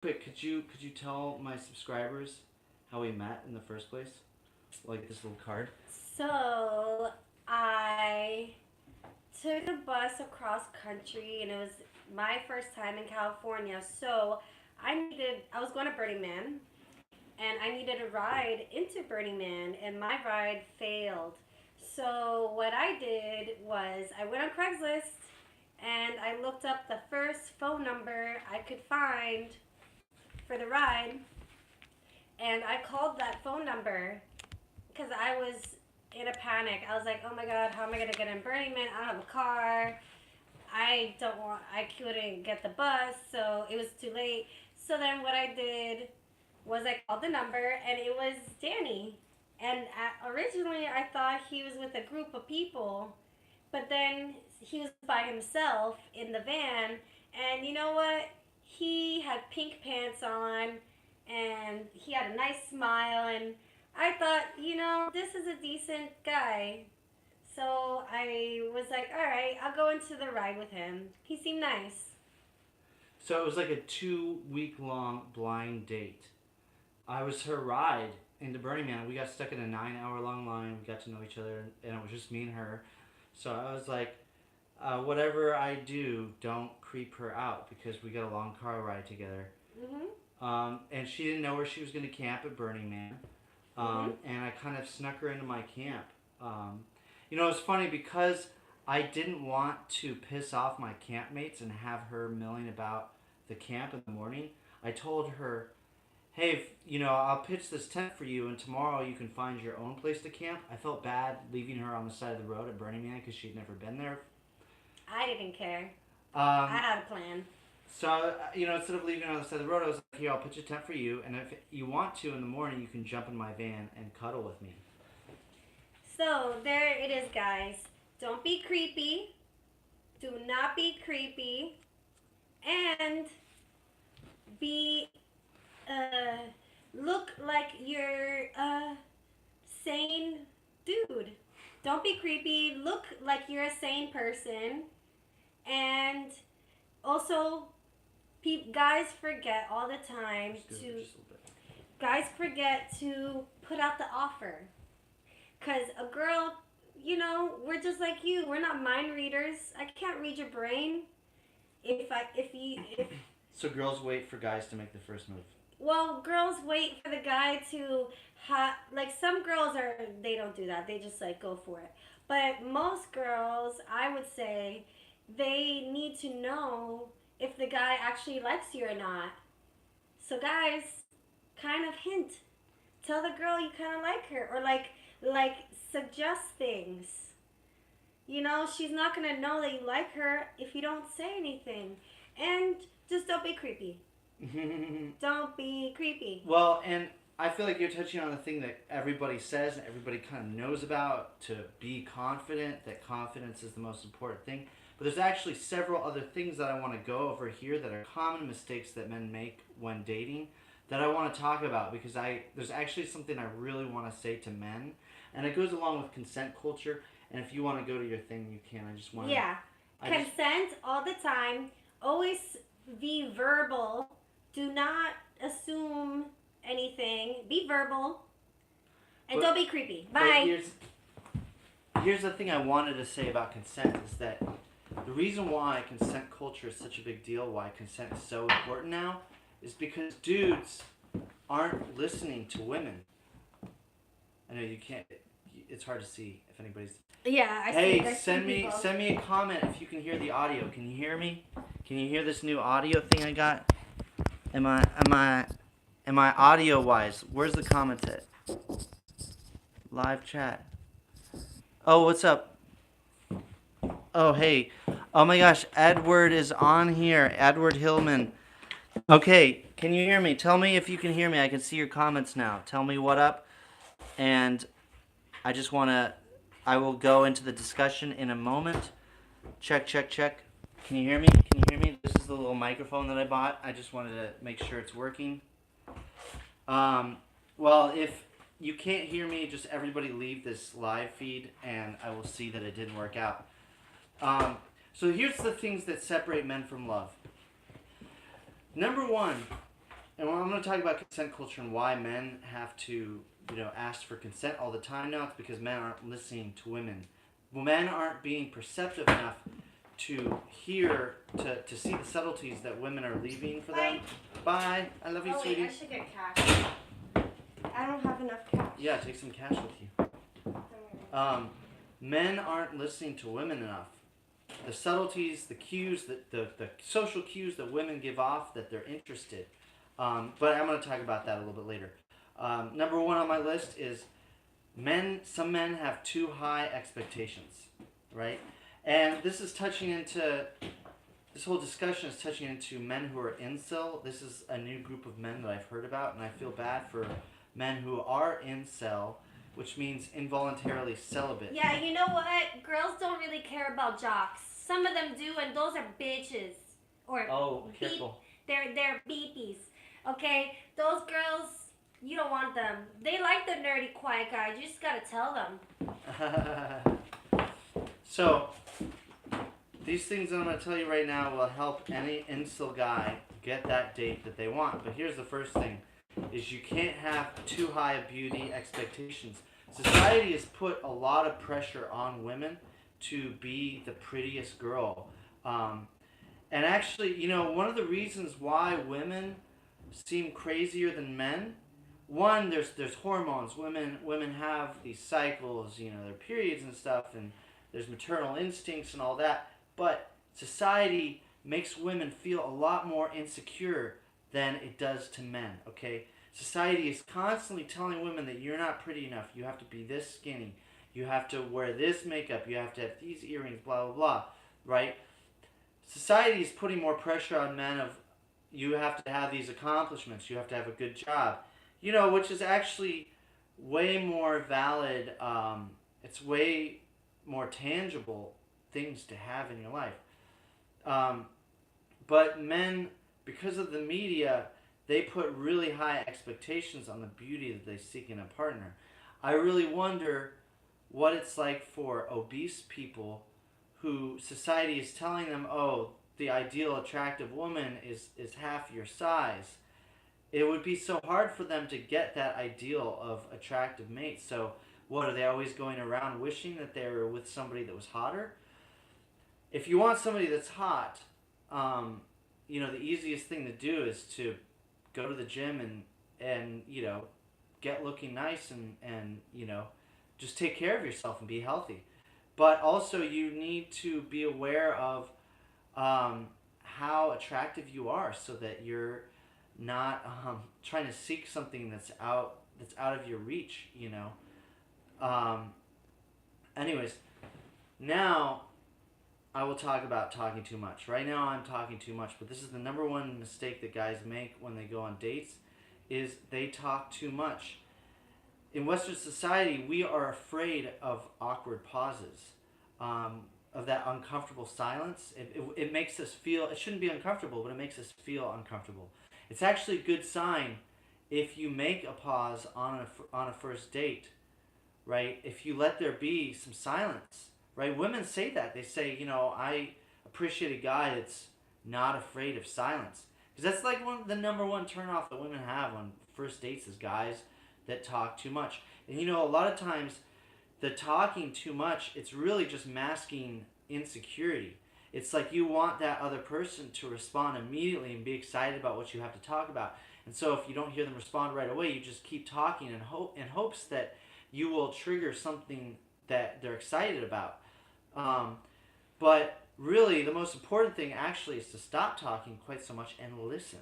quick, could you tell my subscribers how we met in the first place? Like this little card. So I took a bus across country, and it was my first time in California. So I was going to Burning Man, and I needed a ride into Burning Man, and my ride failed. So what I did was I went on Craigslist and I looked up the first phone number I could find for the ride, and I called that phone number because I was in a panic. I was like, oh my god, how am I gonna get in Burning Man? I don't have a car. I couldn't get the bus, so it was too late. So then what I did was I called the number, and it was Danny. And originally I thought he was with a group of people, but then he was by himself in the van. And you know what? He had pink pants on, and he had a nice smile, and I thought, this is a decent guy. So I was like, all right, I'll go into the ride with him. He seemed nice. So it was like a 2 week long blind date. I was her ride into Burning Man. We got stuck in a 9 hour long line. We got to know each other, and it was just me and her. So I was like, whatever I do, don't creep her out because we got a long car ride together. And she didn't know where she was going to camp at Burning Man. And I kind of snuck her into my camp. It's funny because I didn't want to piss off my campmates and have her milling about the camp in the morning. I told her, hey, I'll pitch this tent for you, and tomorrow you can find your own place to camp. I felt bad leaving her on the side of the road at Burning Man because she'd never been there. I didn't care. I had a plan. So, instead of leaving her on the side of the road, I was like, here, I'll pitch a tent for you, and if you want to in the morning, you can jump in my van and cuddle with me. So there it is, guys. Don't be creepy. Do not be creepy. And be, look like you're a sane dude. Don't be creepy. Look like you're a sane person. And also, guys forget all the time guys forget to put out the offer. Because a girl, we're just like you. We're not mind readers. I can't read your brain. If So girls wait for guys to make the first move. Well, girls wait for the guy to like some girls they don't do that. They just like go for it. But most girls, I would say, they need to know if the guy actually likes you or not. So guys, kind of hint. Tell the girl you kind of like her, or like suggest things. She's not going to know that you like her if you don't say anything. And just don't be creepy. Don't be creepy. Well, and I feel like you're touching on the thing that everybody says and everybody kind of knows about, to be confident, that confidence is the most important thing. But there's actually several other things that I want to go over here that are common mistakes that men make when dating that I want to talk about, because there's actually something I really want to say to men, and it goes along with consent culture. And if you want to go to your thing, you can. I just want to... Yeah. Consent all the time. Always be verbal. Do not assume anything. Be verbal. And don't be creepy. Bye. Here's the thing I wanted to say about consent is that the reason why consent culture is such a big deal, why consent is so important now, is because dudes aren't listening to women. I know you can't... It's hard to see if anybody's... Yeah, I see. Hey, send me a comment if you can hear the audio. Can you hear me? Can you hear this new audio thing I got? Am I audio wise? Where's the comment at? Live chat. Oh, what's up? Oh, hey. Oh my gosh, Edward is on here. Edward Hillman. Okay, can you hear me? Tell me if you can hear me. I can see your comments now. Tell me what up. And I will go into the discussion in a moment. Check. Can you hear me? This is the little microphone that I bought. I just wanted to make sure it's working. Well, if you can't hear me, just everybody leave this live feed, and I will see that it didn't work out. So here's the things that separate men from love. Number one, and I'm going to talk about consent culture and why men have to, ask for consent all the time now. It's because men aren't listening to women. Men aren't being perceptive enough to hear, to see the subtleties that women are leaving for them. Bye. I love you, Oh, sweetie. wait, I should get cash. I don't have enough cash. Yeah, take some cash with you. Men aren't listening to women enough. The subtleties, the cues, the social cues that women give off that they're interested. But I'm going to talk about that a little bit later. Number one on my list is some men have too high expectations, right? And this whole discussion is touching into men who are incel. This is a new group of men that I've heard about, and I feel bad for men who are incel, which means involuntarily celibate. Yeah, you know what? Girls don't really care about jocks. Some of them do, and those are bitches. Or careful. They're beepies. Okay? Those girls, you don't want them. They like the nerdy quiet guy. You just gotta tell them. So, these things I'm going to tell you right now will help any incel guy get that date that they want. But here's the first thing, is you can't have too high of beauty expectations. Society has put a lot of pressure on women to be the prettiest girl. And actually, one of the reasons why women seem crazier than men, one, there's hormones. Women have these cycles, their periods and stuff, and there's maternal instincts and all that. But society makes women feel a lot more insecure than it does to men, okay? Society is constantly telling women that you're not pretty enough. You have to be this skinny. You have to wear this makeup. You have to have these earrings, blah, blah, blah, right? Society is putting more pressure on men of you have to have these accomplishments. You have to have a good job, which is actually way more valid. It's way more tangible things to have in your life. But men, because of the media, they put really high expectations on the beauty that they seek in a partner. I really wonder what it's like for obese people who society is telling them, oh, the ideal attractive woman is half your size. It would be so hard for them to get that ideal of attractive mate. So what, are they always going around wishing that they were with somebody that was hotter? If you want somebody that's hot, the easiest thing to do is to go to the gym and get looking nice and just take care of yourself and be healthy. But also you need to be aware of how attractive you are, so that you're not trying to seek something that's out of your reach. Anyways, now I will talk about talking too much. Right now I'm talking too much, but this is the number one mistake that guys make when they go on dates, is they talk too much. In Western society, we are afraid of awkward pauses, of that uncomfortable silence. It makes us feel, it shouldn't be uncomfortable, but it makes us feel uncomfortable. It's actually a good sign if you make a pause on a first date, right? If you let there be some silence, right? Women say that. They say, I appreciate a guy that's not afraid of silence. Because that's like the number one turnoff that women have on first dates, is guys that talk too much. And a lot of times the talking too much, it's really just masking insecurity. It's like you want that other person to respond immediately and be excited about what you have to talk about. And so if you don't hear them respond right away, you just keep talking in hopes that you will trigger something that they're excited about. But really, the most important thing actually is to stop talking quite so much and listen.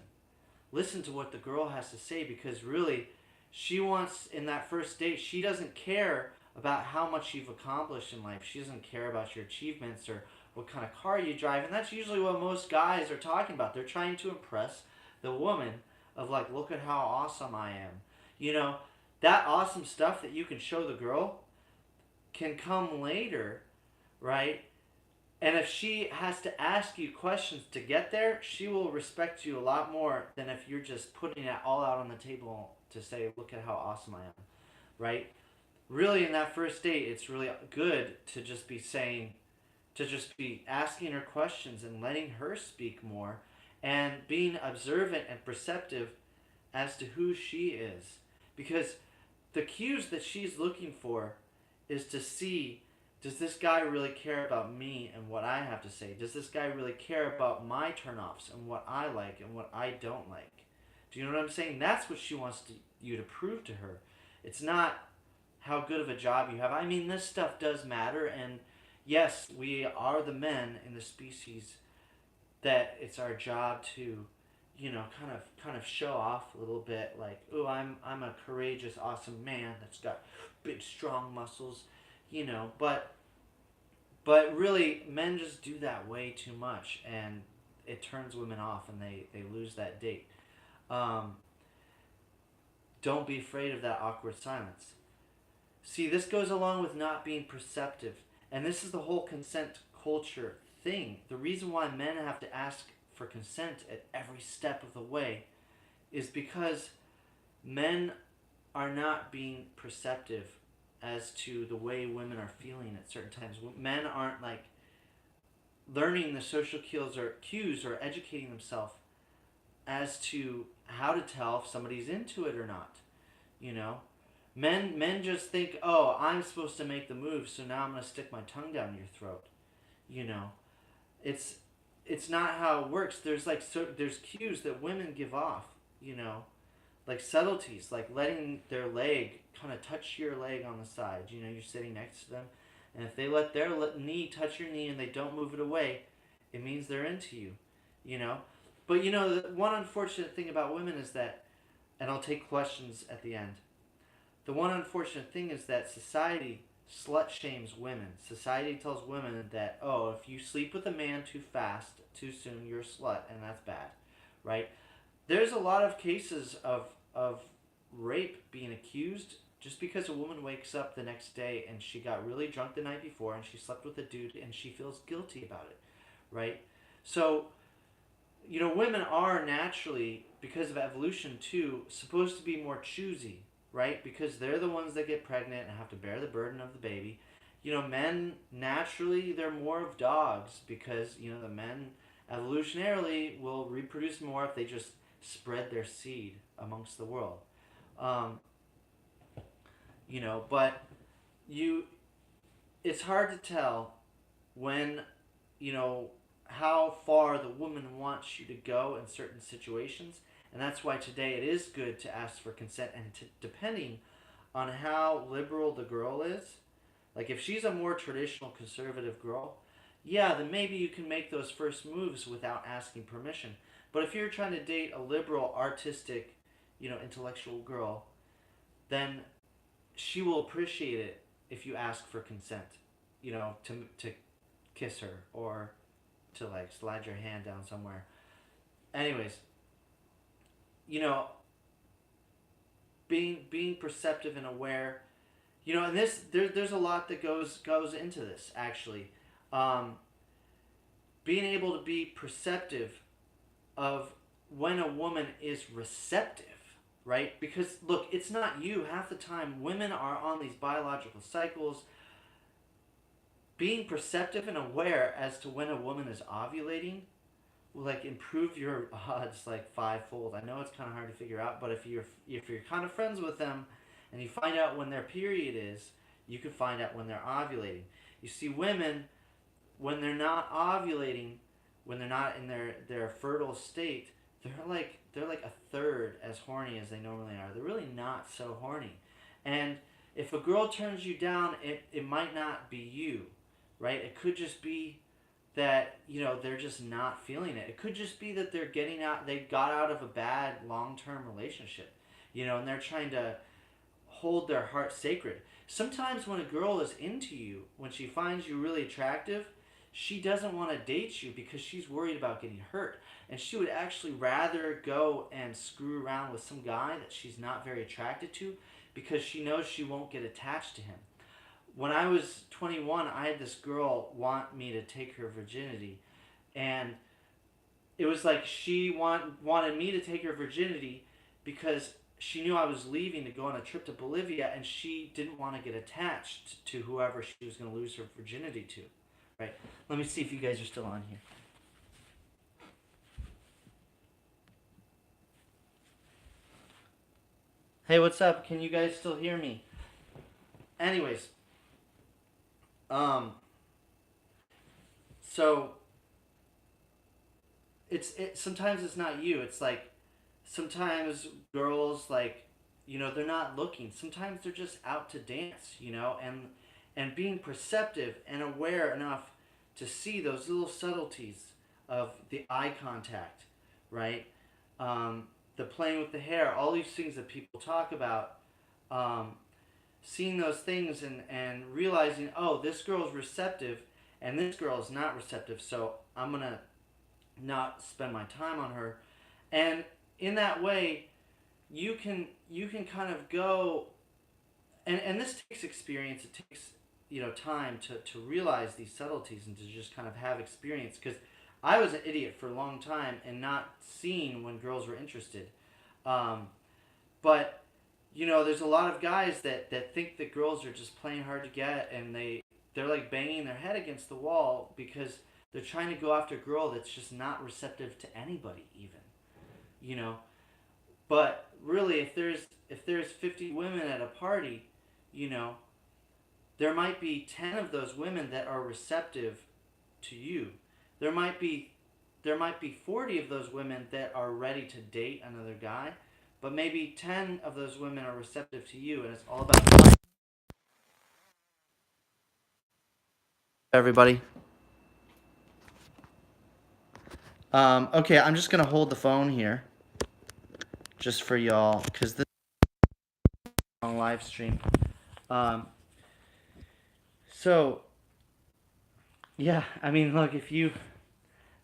Listen to what the girl has to say, because really, she wants, in that first date, she doesn't care about how much you've accomplished in life. She doesn't care about your achievements or what kind of car you drive. And that's usually what most guys are talking about. They're trying to impress the woman of like, look at how awesome I am. That awesome stuff that you can show the girl can come later, right? And if she has to ask you questions to get there, she will respect you a lot more than if you're just putting it all out on the table to say, look at how awesome I am, right? Really, in that first date, it's really good to just be asking her questions and letting her speak more, and being observant and perceptive as to who she is. Because the cues that she's looking for is to see, does this guy really care about me and what I have to say? Does this guy really care about my turnoffs and what I like and what I don't like? Do you know what I'm saying? That's what she wants you to prove to her. It's not how good of a job you have. I mean, this stuff does matter, and yes, we are the men in the species that it's our job to, kind of show off a little bit, like, oh, I'm a courageous, awesome man that's got big, strong muscles, but really, men just do that way too much, and it turns women off, and they lose that date. Um, don't be afraid of that awkward silence. See, this goes along with not being perceptive, and this is the whole consent culture thing. The reason why men have to ask for consent at every step of the way is because men are not being perceptive as to the way women are feeling at certain times. Men aren't like learning the social cues or educating themselves as to how to tell if somebody's into it or not. Men just think, oh, I'm supposed to make the move, so now I'm going to stick my tongue down your throat. It's not how it works. There's cues that women give off, like subtleties, like letting their leg kind of touch your leg on the side. You're sitting next to them, and if they let their knee touch your knee and they don't move it away, it means they're into you. But the one unfortunate thing about women is that, and I'll take questions at the end. The one unfortunate thing is that society slut shames women. Society tells women that, oh, if you sleep with a man too fast, too soon, you're a slut, and that's bad, right? There's a lot of cases of rape being accused just because a woman wakes up the next day and she got really drunk the night before and she slept with a dude and she feels guilty about it, right? So, women are naturally, because of evolution too, supposed to be more choosy, right? Because they're the ones that get pregnant and have to bear the burden of the baby. Men, naturally, they're more of dogs because, the men evolutionarily will reproduce more if they just spread their seed amongst the world. But it's hard to tell when, how far the woman wants you to go in certain situations. And that's why today it is good to ask for consent, and depending on how liberal the girl is, like if she's a more traditional conservative girl, yeah, then maybe you can make those first moves without asking permission. But if you're trying to date a liberal, artistic, intellectual girl, then she will appreciate it if you ask for consent, to kiss her or to like slide your hand down somewhere. Anyways, being perceptive and aware, and there's a lot that goes into this actually. Being able to be perceptive of when a woman is receptive, right? Because look, it's not you. Half the time, women are on these biological cycles. Being perceptive and aware as to when a woman is ovulating will like improve your odds like fivefold. I know it's kind of hard to figure out, but if you're kind of friends with them and you find out when their period is, you can find out when they're ovulating. You see, women, when they're not ovulating, when they're not in their fertile state, they're like a third as horny as they normally are. They're really not so horny. And if a girl turns you down, it might not be you, right? It could just be that, they're just not feeling it. It could just be that they got out of a bad long-term relationship, and they're trying to hold their heart sacred. Sometimes when a girl is into you, when she finds you really attractive, she doesn't want to date you because she's worried about getting hurt. And she would actually rather go and screw around with some guy that she's not very attracted to because she knows she won't get attached to him. When I was 21, I had this girl want me to take her virginity. And it was like she wanted me to take her virginity because she knew I was leaving to go on a trip to Bolivia, and she didn't want to get attached to whoever she was going to lose her virginity to. Right. Let me see if you guys are still on here. Hey, what's up? Can you guys still hear me? Anyways, um, so sometimes it's not you. It's like sometimes girls like they're not looking. Sometimes they're just out to dance, and being perceptive and aware enough to see those little subtleties of the eye contact, right? Um, the playing with the hair, all these things that people talk about. Um, Seeing those things and realizing, oh, this girl's receptive and this girl is not receptive, so I'm gonna not spend my time on her. And in that way, you can kind of go, and this takes experience. It takes time to realize these subtleties and to just kind of have experience, because I was an idiot for a long time and not seeing when girls were interested. um, but there's a lot of guys that think that girls are just playing hard to get, and they're like banging their head against the wall because they're trying to go after a girl that's just not receptive to anybody even. You know, but really, if there's 50 women at a party, you know, there might be 10 of those women that are receptive to you. There might be 40 of those women that are ready to date another guy, but maybe 10 of those women are receptive to you, and it's all about everybody. Okay, I'm just gonna hold the phone here, just for y'all, because this is a long live stream. Um, so yeah, I mean, look, if you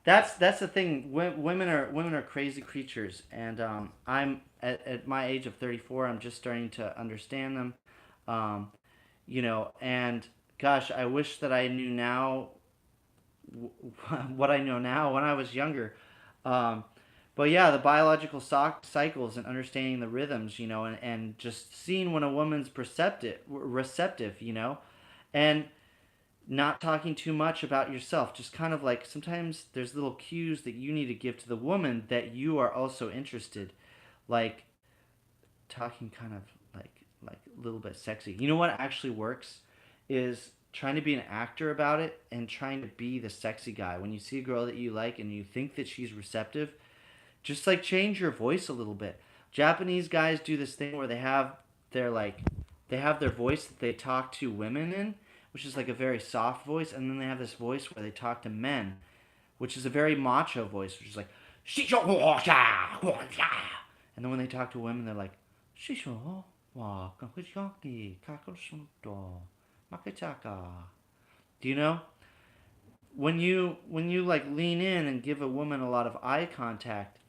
that's the thing. Women are crazy creatures, and I'm at my age of 34. I'm just starting to understand them, um, and gosh, I wish that I knew now what I know now when I was younger. Um, but yeah, the biological cycles and understanding the rhythms, and just seeing when a woman's receptive, and not talking too much about yourself. Just kind of like sometimes there's little cues that you need to give to the woman that you are also interested, like talking kind of like a little bit sexy. You know what actually works is trying to be an actor about it and trying to be the sexy guy. When you see a girl that you like and you think that she's receptive, just like change your voice a little bit. Japanese guys do this thing where their like they have their voice that they talk to women in, which is like a very soft voice, and then they have this voice where they talk to men, which is a very macho voice, which is like and then when they talk to women, they're like do you know? When you like lean in and give a woman a lot of eye contact,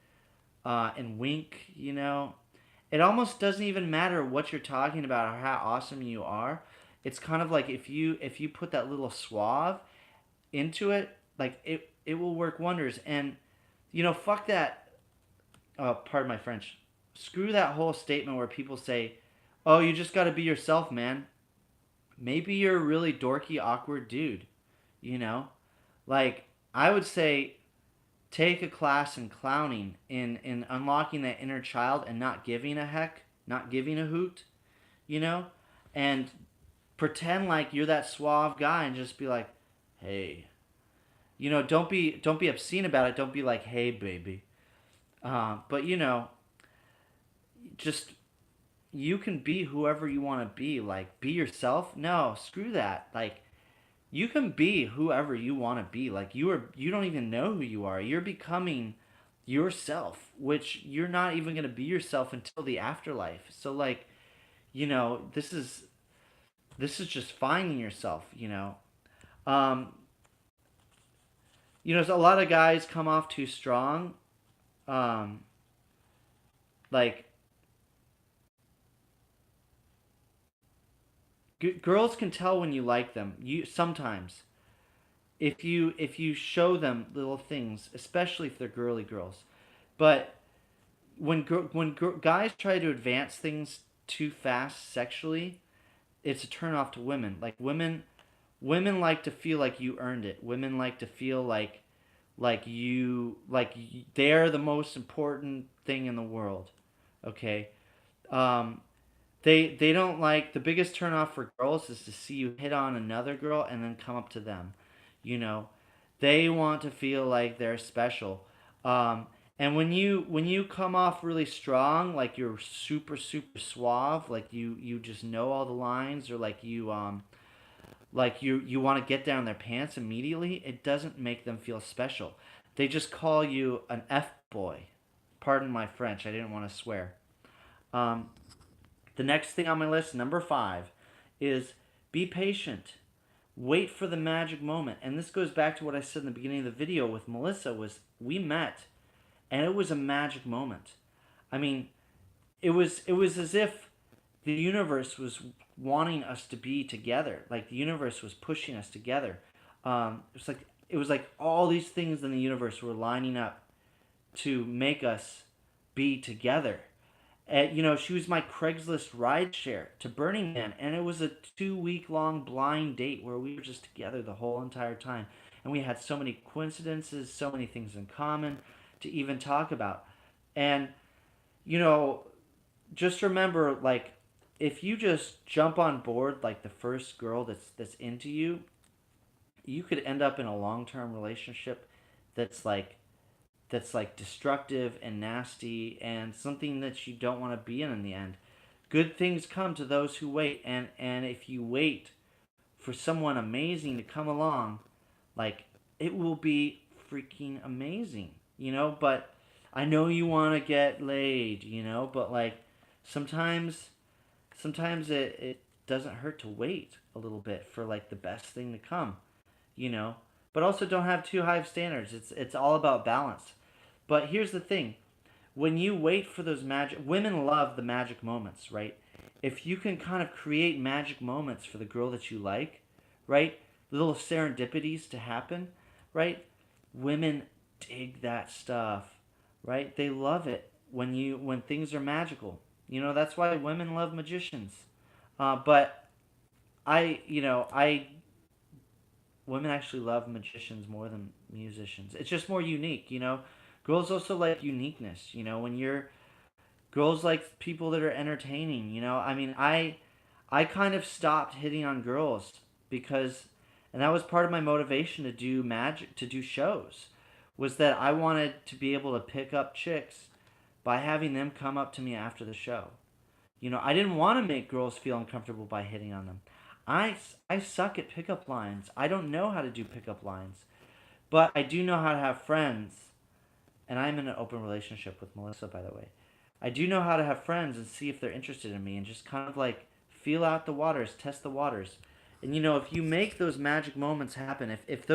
and wink, it almost doesn't even matter what you're talking about or how awesome you are. It's kind of like if you put that little suave into it, like it will work wonders. And fuck that. Pardon my French. Screw that whole statement where people say, "Oh, you just got to be yourself, man." Maybe you're a really dorky, awkward dude. You know, like I would say, take a class in clowning, in unlocking that inner child and not giving a heck, not giving a hoot, you know, and pretend like you're that suave guy and just be like, hey, don't be obscene about it. Don't be like, hey, baby. But just you can be whoever you want to be. Like, be yourself. No, screw that. Like, you can be whoever you want to be. Like, you don't even know who you are. You're becoming yourself, which you're not even going to be yourself until the afterlife. So like, this is just finding yourself. Um, so a lot of guys come off too strong. Um, like girls can tell when you like them. You sometimes if you show them little things, especially if they're girly girls. But when guys try to advance things too fast sexually, it's a turn off to women. Like women like to feel like you earned it. Women like to feel they're the most important thing in the world. Okay? Um, they don't like, the biggest turnoff for girls is to see you hit on another girl and then come up to them. You know, they want to feel like they're special. And when you come off really strong, like you're super suave, like you just know all the lines, or like you want to get down their pants immediately, it doesn't make them feel special. They just call you an F boy. Pardon my French. I didn't want to swear. Um, the next thing on my list, number 5, is be patient. Wait for the magic moment. And this goes back to what I said in the beginning of the video with Melissa. Was we met and it was a magic moment. I mean, it was as if the universe was wanting us to be together. Like the universe was pushing us together. It was like all these things in the universe were lining up to make us be together. She was my Craigslist ride share to Burning Man, and it was a 2 week long blind date where we were just together the whole entire time, and we had so many coincidences, so many things in common to even talk about. And you know, just remember, like, if you just jump on board like the first girl that's into you, you could end up in a long term relationship that's like destructive and nasty and something that you don't want to be in the end. Good things come to those who wait, and if you wait for someone amazing to come along, like, it will be freaking amazing, but I know you want to get laid, but like sometimes it doesn't hurt to wait a little bit for like the best thing to come, you know. But also don't have too high of standards. It's all about balance. But here's the thing: when you wait for those magic, women love the magic moments, right? If you can kind of create magic moments for the girl that you like, right? Little serendipities to happen, right? Women dig that stuff, right? They love it when things are magical. That's why women love magicians. But I women actually love magicians more than musicians. It's just more unique, Girls also like uniqueness, when you're girls like people that are entertaining, I mean, I kind of stopped hitting on girls because, and that was part of my motivation to do magic, to do shows, was that I wanted to be able to pick up chicks by having them come up to me after the show. I didn't want to make girls feel uncomfortable by hitting on them. I suck at pickup lines. I don't know how to do pickup lines. But I do know how to have friends. And I'm in an open relationship with Melissa, by the way. I do know how to have friends and see if they're interested in me and just kind of like feel out the waters, test the waters. And if you make those magic moments happen, if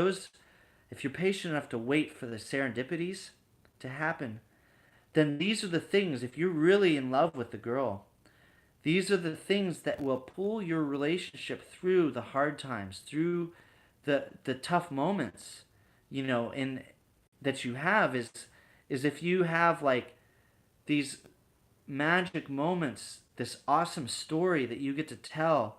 you're patient enough to wait for the serendipities to happen, then these are the things, if you're really in love with the girl, these are the things that will pull your relationship through the hard times, through the tough moments, and that you have is if you have like these magic moments, this awesome story that you get to tell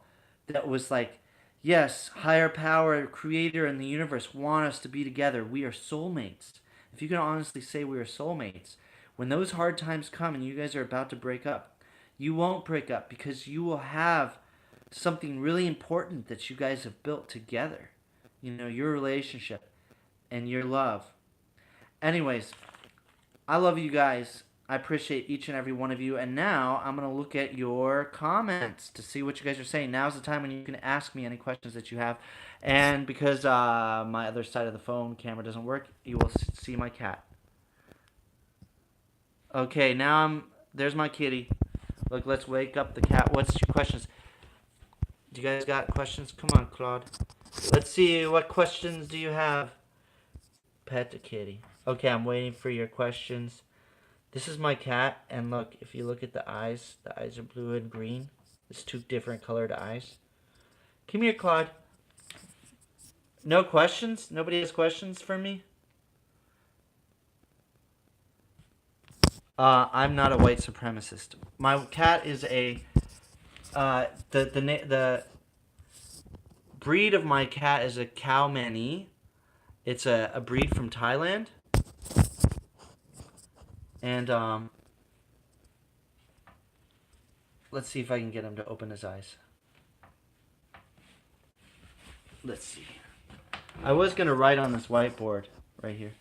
that was like, yes, higher power, creator, and the universe want us to be together. We are soulmates. If you can honestly say we are soulmates, when those hard times come and you guys are about to break up, you won't break up because you will have something really important that you guys have built together. Your relationship and your love. Anyways, I love you guys. I appreciate each and every one of you. And now I'm going to look at your comments to see what you guys are saying. Now's the time when you can ask me any questions that you have. And because my other side of the phone camera doesn't work, you will see my cat. Okay, there's my kitty. Look, let's wake up the cat. What's your questions? Do you guys got questions? Come on, Claude. Let's see, what questions do you have? Pet a kitty. Okay, I'm waiting for your questions. This is my cat, and look, if you look at the eyes are blue and green. It's two different colored eyes. Come here, Claude. No questions? Nobody has questions for me? I'm not a white supremacist. My cat is the breed of my cat is a cow mani. It's a breed from Thailand. And Let's see if I can get him to open his eyes. Let's see. I was going to write on this whiteboard right here.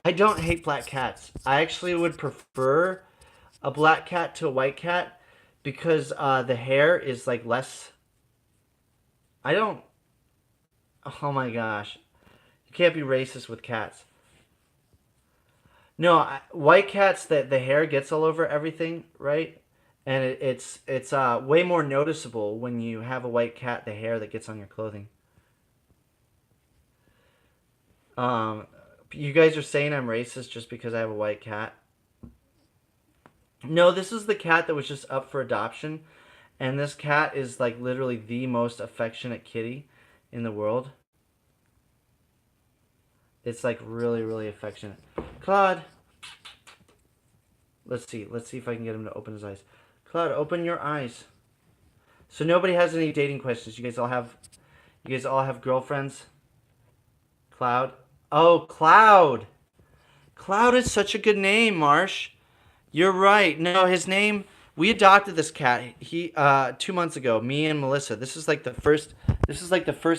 I don't hate black cats. I actually would prefer a black cat to a white cat because the hair is like less. I don't. Oh my gosh. You can't be racist with cats. No, white cats, the hair gets all over everything, right? And it's way more noticeable when you have a white cat, the hair that gets on your clothing. You guys are saying I'm racist just because I have a white cat. No, this is the cat that was just up for adoption. And this cat is like literally the most affectionate kitty in the world. It's like really, really affectionate. Claude. Let's see if I can get him to open his eyes. Claude, open your eyes. So nobody has any dating questions. You guys all have girlfriends? Cloud? Oh, Cloud. Cloud is such a good name, Marsh. You're right. No, his name, we adopted this cat. He 2 months ago, me and Melissa. This is like the first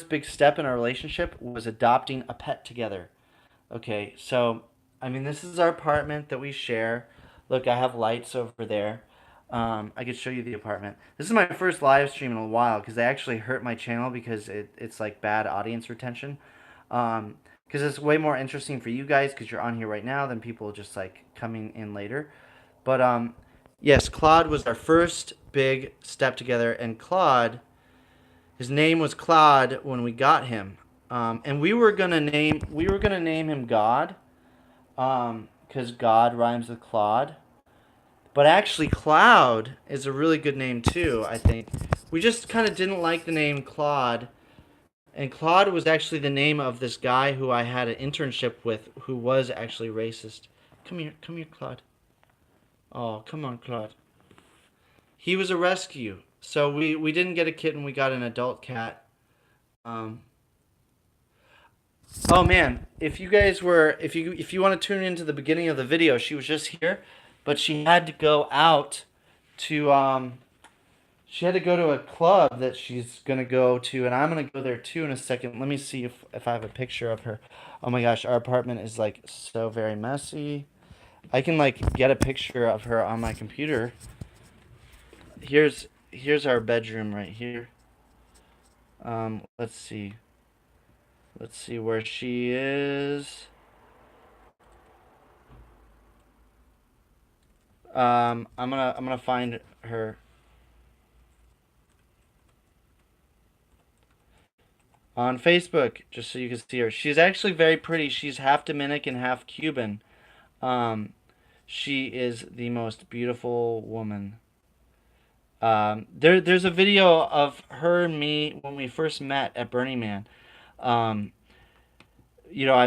big step in our relationship was adopting a pet together. Okay, so I mean this is our apartment that we share. Look, I have lights over there. I could show you the apartment. This is my first live stream in a while because they actually hurt my channel because it's like bad audience retention. Because it's way more interesting for you guys because you're on here right now than people just like coming in later. But yes, Claude was our first big step together, and Claude, his name was Claude when we got him, and we were gonna name him God, because God rhymes with Claude. But actually, Cloud is a really good name too, I think. We just kind of didn't like the name Claude. And Claude was actually the name of this guy who I had an internship with who was actually racist. Come here, Claude. Oh, come on, Claude. He was a rescue. So we didn't get a kitten, we got an adult cat. Oh man, if you want to tune into the beginning of the video, she was just here. But she had to go out to she had to go to a club that she's gonna go to, and I'm gonna go there too in a second. Let me see if I have a picture of her. Oh my gosh, our apartment is like so very messy. I can like get a picture of her on my computer. Here's our bedroom right here. Let's see. Let's see where she is. I'm gonna find her on Facebook just so you can see her. She's actually very pretty. She's half Dominican, half Cuban. She is the most beautiful woman. There's a video of her and me when we first met at Burning Man. I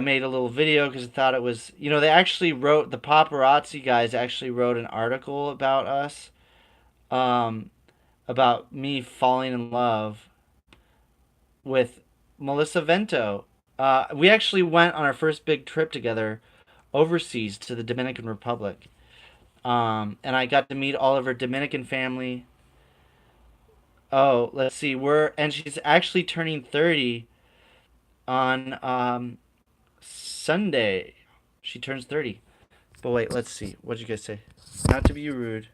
made a little video because I thought it was, they actually wrote, the paparazzi guys actually wrote an article about us, about me falling in love with Melissa Vento. We actually went on our first big trip together overseas to the Dominican Republic. And I got to meet all of her Dominican family. Oh, let's see. And she's actually turning 30 on Sunday. She turns 30. But wait, let's see. What'd you guys say? Not to be rude.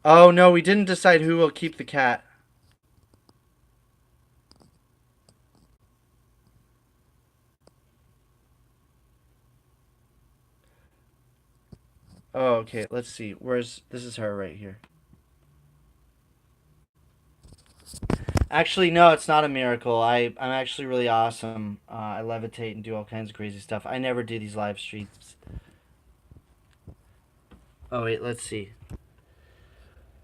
Oh, no, we didn't decide who will keep the cat. Oh, okay, let's see. This is her right here. Actually, no, it's not a miracle. I'm actually really awesome. I levitate and do all kinds of crazy stuff. I never do these live streams. Oh, wait, let's see.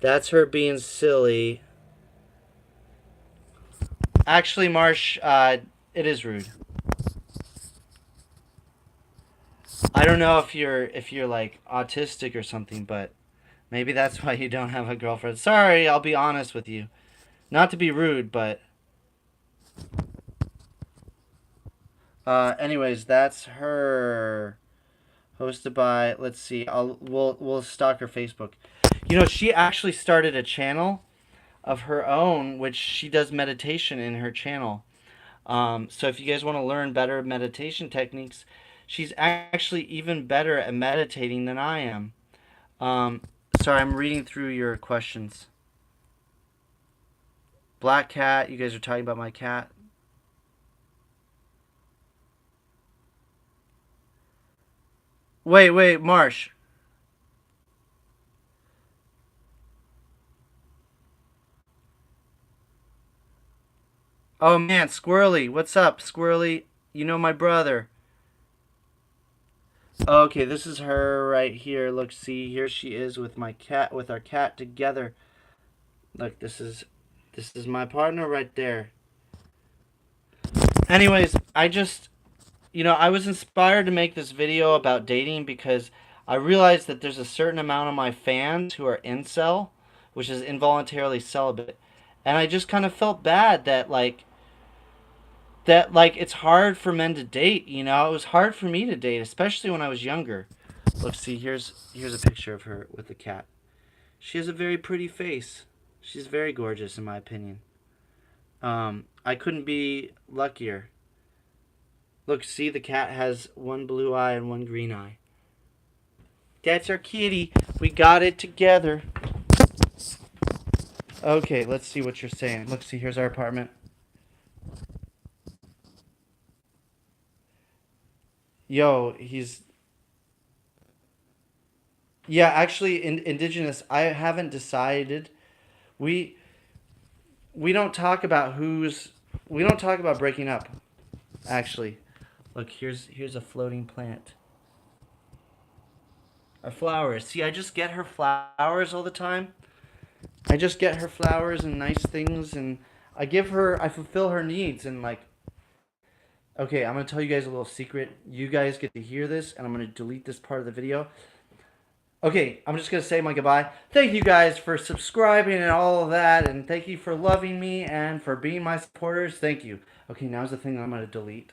That's her being silly. Actually, Marsh, it is rude. I don't know if you're like autistic or something, but maybe that's why you don't have a girlfriend. Sorry, I'll be honest with you. Not to be rude, but anyways, that's her. Hosted by, let's see, we'll stalk her Facebook. You know, she actually started a channel of her own, which she does meditation in her channel. So if you guys want to learn better meditation techniques, she's actually even better at meditating than I am. Um, Sorry, I'm reading through your questions. Black cat, you guys are talking about my cat. Wait, Marsh. Oh man, Squirrely, what's up, Squirrely? You know my brother. Okay, this is her right here. Look, see, here she is with my cat, with our cat together. Look, this is my partner right there. Anyways, I was inspired to make this video about dating because I realized that there's a certain amount of my fans who are incel, which is involuntarily celibate. And I just kind of felt bad that it's hard for men to date, you know? It was hard for me to date, especially when I was younger. Look, see, here's a picture of her with the cat. She has a very pretty face. She's very gorgeous in my opinion. I couldn't be luckier. Look, see, the cat has one blue eye and one green eye. That's our kitty. We got it together. Okay, let's see what you're saying. Look, see, here's our apartment. Yo, he's... Yeah, actually, indigenous, I haven't decided. We we don't talk about who's... We don't talk about breaking up, actually. Look, here's a floating plant. Our flowers. See, I just get her flowers all the time. I just get her flowers and nice things, and I fulfill her needs, and like, okay, I'm gonna tell you guys a little secret. You guys get to hear this, and I'm gonna delete this part of the video. Okay, I'm just gonna say my goodbye. Thank you guys for subscribing and all of that, and thank you for loving me and for being my supporters. Thank you. Okay, now's the thing I'm gonna delete.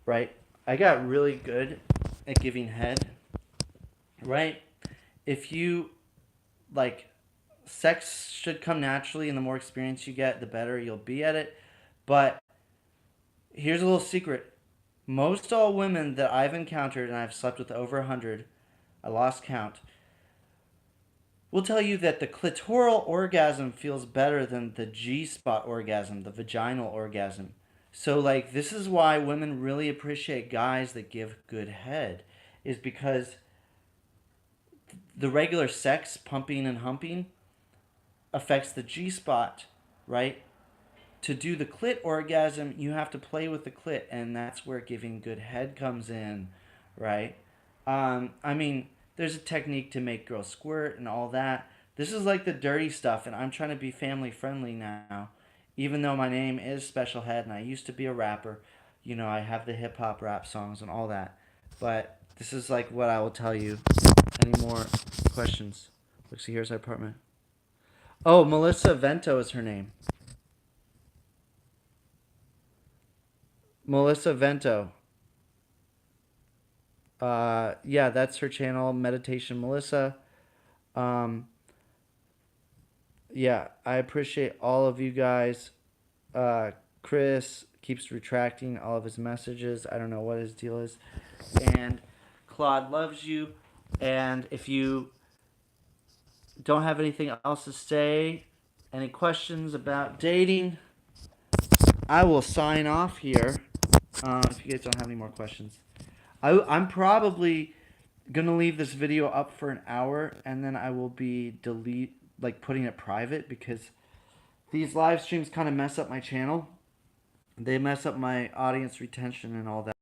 Right? I got really good at giving head. Right? If you like, sex should come naturally, and the more experience you get, the better you'll be at it. But here's a little secret. Most all women that I've encountered, and I've slept with over 100, I lost count, will tell you that the clitoral orgasm feels better than the G-spot orgasm, the vaginal orgasm. So, like, this is why women really appreciate guys that give good head, is because the regular sex, pumping and humping, affects the G-spot, right? To do the clit orgasm, you have to play with the clit, and that's where giving good head comes in, right? I mean, there's a technique to make girls squirt and all that. This is like the dirty stuff, and I'm trying to be family friendly now. Even though my name is Special Head, and I used to be a rapper, you know, I have the hip hop rap songs and all that. But this is like what I will tell you. Any more questions? Look, see, here's our apartment. Oh, Melissa Vento is her name. Melissa Vento. Yeah, that's her channel, Meditation Melissa. Um, yeah, I appreciate all of you guys. Chris keeps retracting all of his messages. I don't know what his deal is. And Claude loves you. And if you don't have anything else to say, any questions about dating, I will sign off here. If you guys don't have any more questions. I'm probably gonna leave this video up for an hour, and then I will be putting it private, because these live streams kind of mess up my channel. They mess up my audience retention and all that.